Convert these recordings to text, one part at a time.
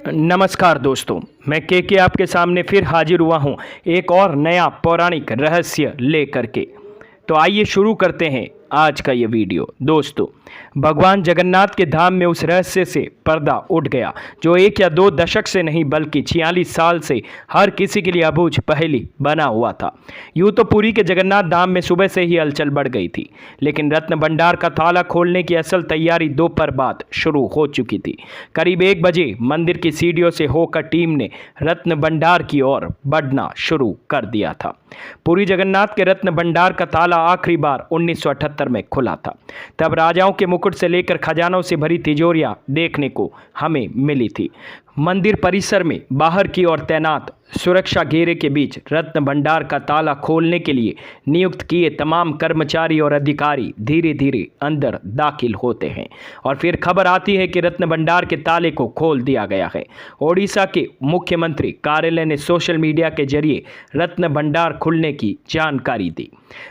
नमस्कार दोस्तों, मैं के आपके सामने फिर हाजिर हुआ हूं एक और नया पौराणिक रहस्य लेकर के। तो आइए शुरू करते हैं आज का ये वीडियो। दोस्तों, भगवान जगन्नाथ के धाम में उस रहस्य से पर्दा उठ गया जो 1 या 2 दशक से नहीं बल्कि 46 साल से हर किसी के लिए अबूझ पहेली बना हुआ था। यूँ तो पुरी के जगन्नाथ धाम में सुबह से ही हलचल बढ़ गई थी, लेकिन रत्न भंडार का ताला खोलने की असल तैयारी दोपहर बाद शुरू हो चुकी थी। करीब 1 बजे मंदिर की सीढ़ियों से होकर टीम ने रत्न भंडार की ओर बढ़ना शुरू कर दिया था। पुरी जगन्नाथ के रत्न भंडार का ताला आखिरी बार 1978 में खुला था। तब राजाओं के मुकुट से लेकर खजानों से भरी तिजोरियां देखने को हमें मिली थी। मंदिर परिसर में बाहर की ओर तैनात सुरक्षा घेरे के बीच रत्न भंडार का ताला खोलने के लिए नियुक्त किए तमाम कर्मचारी और अधिकारी धीरे धीरे अंदर दाखिल होते हैं और फिर खबर आती है कि रत्न भंडार के ताले को खोल दिया गया है। ओडिशा के मुख्यमंत्री कार्यालय ने सोशल मीडिया के जरिए रत्न भंडार खुलने की जानकारी दी।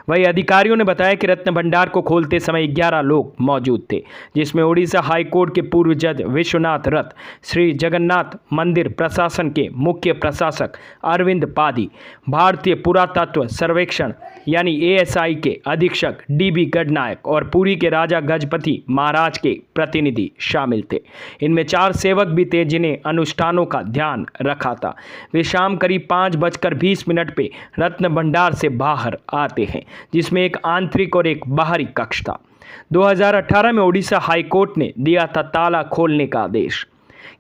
वही अधिकारियों ने बताया कि रत्न भंडार को खोलते समय 11 लोग मौजूद थे, जिसमें ओडिशा हाईकोर्ट के पूर्व जज विश्वनाथ रथ, श्री जगन्नाथ मंदिर प्रशासन के मुख्य प्रशासक अरविंद पादी, भारतीय पुरातत्व सर्वेक्षण यानी ASI के अधीक्षक DB गढ़नायक और पुरी के राजा गजपति महाराज के प्रतिनिधि शामिल थे। इनमें 4 सेवक भी थे जिन्हें अनुष्ठानों का ध्यान रखा था। वे शाम करीब 5:20 पे रत्न भंडार से बाहर आते हैं, जिसमें एक आंतरिक और एक बाहरी कक्ष था। 2018 में ओडिशा हाईकोर्ट ने दिया था ताला खोलने का आदेश।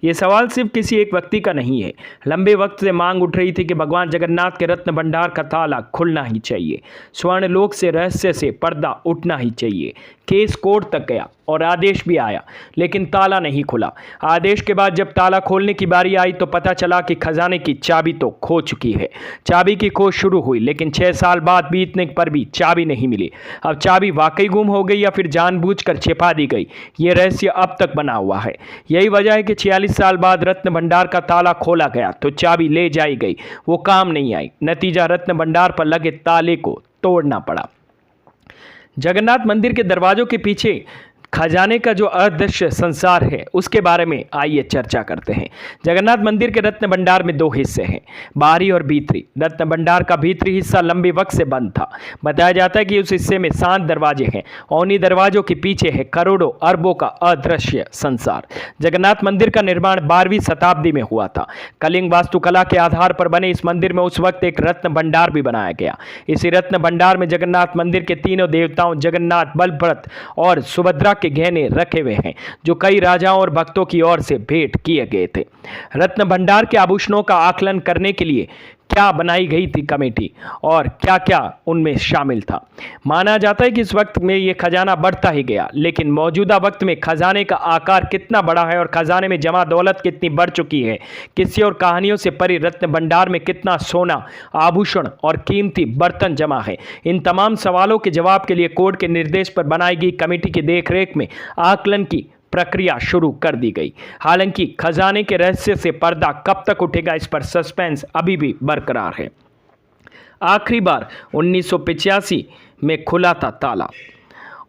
ये सवाल सिर्फ किसी एक व्यक्ति का नहीं है। लंबे वक्त से मांग उठ रही थी कि भगवान जगन्नाथ के रत्न भंडार का ताला खुलना ही चाहिए। स्वर्ण लोक से रहस्य से पर्दा उठना ही चाहिए। केस कोर्ट तक गया और आदेश भी आया, लेकिन ताला नहीं खुला। आदेश के बाद जब ताला खोलने की बारी आई तो पता चला कि खजाने की चाबी तो खो चुकी है। चाबी की खोज शुरू हुई, लेकिन 6 साल बाद बीतने पर भी चाबी नहीं मिली। अब चाबी वाकई गुम हो गई या फिर जानबूझकर छिपा दी गई, ये रहस्य अब तक बना हुआ है। यही वजह है कि 46 साल बाद रत्न भंडार का ताला खोला गया तो चाबी ले जाई गई, वो काम नहीं आई। नतीजा, रत्न भंडार पर लगे ताले को तोड़ना पड़ा। जगन्नाथ मंदिर के दरवाजों के पीछे खजाने का जो अदृश्य संसार है उसके बारे में आइए चर्चा करते हैं। जगन्नाथ मंदिर के रत्न भंडार में 2 हिस्से हैं, बाहरी और भीतरी। रत्न भंडार का भीतरी हिस्सा लंबे वक्त से बंद था। बताया जाता है कि उस हिस्से में 7 दरवाजे हैं और उन्हीं दरवाजों के पीछे है करोड़ों अरबों का अदृश्य संसार। जगन्नाथ मंदिर का निर्माण 12वीं शताब्दी में हुआ था। कलिंग वास्तुकला के आधार पर बने इस मंदिर में उस वक्त एक रत्न भंडार भी बनाया गया। इसी रत्न भंडार में जगन्नाथ मंदिर के तीनों देवताओं जगन्नाथ, बलभद्र और सुभद्रा के गहने रखे हुए हैं, जो कई राजाओं और भक्तों की ओर से भेंट किए गए थे। रत्न भंडार के आभूषणों का आकलन करने के लिए क्या बनाई गई थी कमेटी और क्या क्या उनमें शामिल था। माना जाता है कि इस वक्त में ये खजाना बढ़ता ही गया, लेकिन मौजूदा वक्त में खजाने का आकार कितना बड़ा है और खजाने में जमा दौलत कितनी बढ़ चुकी है, किसी और कहानियों से परे रत्न भंडार में कितना सोना, आभूषण और कीमती बर्तन जमा है, इन तमाम सवालों के जवाब के लिए कोर्ट के निर्देश पर बनाई गई कमेटी की देखरेख में आकलन की प्रक्रिया शुरू कर दी गई। हालांकि खजाने के रहस्य से पर्दा कब तक उठेगा, इस पर सस्पेंस अभी भी बरकरार है। आखिरी बार 1985 में खुला था ताला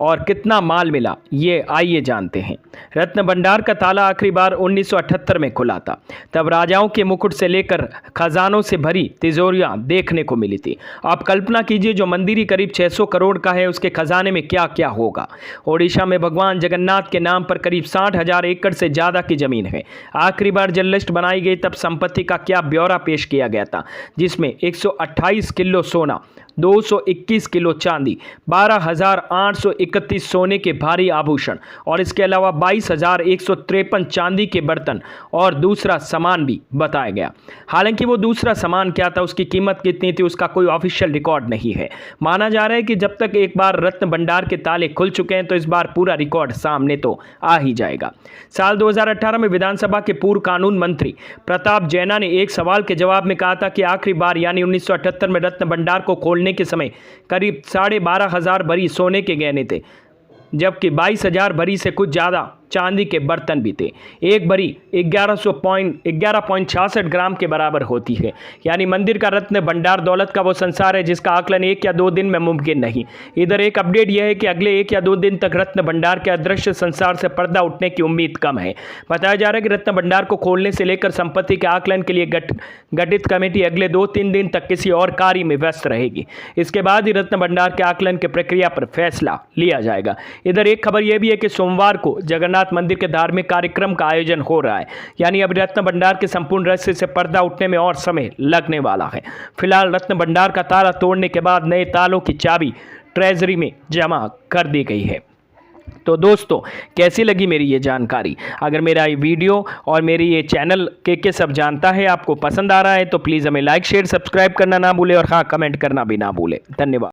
और कितना माल मिला, ये आइए जानते हैं। रत्न भंडार का ताला आखिरी बार 1978 में खुला था। तब राजाओं के मुकुट से लेकर खजानों से भरी तिजोरियां देखने को मिली थी। आप कल्पना कीजिए, जो मंदिर ही करीब 600 करोड़ का है, उसके खजाने में क्या क्या होगा। ओडिशा में भगवान जगन्नाथ के नाम पर करीब 60,000 एकड़ से ज़्यादा की ज़मीन है। आखिरी बार जब लिस्ट बनाई गई तब संपत्ति का क्या ब्यौरा पेश किया गया था, जिसमें 128 किलो सोना, 221 किलो चांदी, 12,831 सोने के भारी आभूषण और इसके अलावा 22,153 चांदी के बर्तन और दूसरा सामान भी बताया गया। हालांकि वो दूसरा सामान क्या था, उसकी कीमत कितनी थी, उसका कोई ऑफिशियल रिकॉर्ड नहीं है। माना जा रहा है कि जब तक एक बार रत्न भंडार के ताले खुल चुके हैं तो इस बार पूरा रिकॉर्ड सामने तो आ ही जाएगा। साल 2018 में विधानसभा के पूर्व कानून मंत्री प्रताप जैना ने एक सवाल के जवाब में कहा था कि आखिरी बार यानी 1978 में रत्न भंडार को खोलने के समय करीब 12,500 भरी सोने के गहने थे, जबकि 22,000 भरी से कुछ ज़्यादा चांदी के बर्तन भी थे। एक भरी 11.66 ग्राम के बराबर होती है। यानी मंदिर का रत्न भंडार दौलत का वो संसार है जिसका आकलन 1 या 2 दिन में मुमकिन नहीं। इधर एक अपडेट यह है कि अगले 1 या 2 दिन तक रत्न भंडार के अदृश्य संसार से पर्दा उठने की उम्मीद कम है। बताया जा रहा है कि रत्न भंडार को खोलने से लेकर संपत्ति के आकलन के लिए गठित कमेटी अगले 2-3 दिन तक किसी और कार्य में व्यस्त रहेगी। इसके बाद ही रत्न भंडार के आकलन की प्रक्रिया पर फैसला लिया जाएगा। इधर एक खबर यह भी है कि सोमवार को जगन्नाथ मंदिर के धार्मिक कार्यक्रम का आयोजन हो रहा है। यानी अब रत्न भंडार के संपूर्ण रहस्य से पर्दा उठने में और समय लगने वाला है। फिलहाल रत्न भंडार का ताला तोड़ने के बाद नए तालों की चाबी ट्रेजरी में जमा कर दी गई है। तो दोस्तों, कैसी लगी मेरी ये जानकारी? अगर मेरा ये वीडियो और मेरी ये चैनल के सब जानता है आपको पसंद आ रहा है तो प्लीज़ हमें लाइक शेयर सब्सक्राइब करना ना भूलें और हाँ, कमेंट करना भी ना भूलें। धन्यवाद।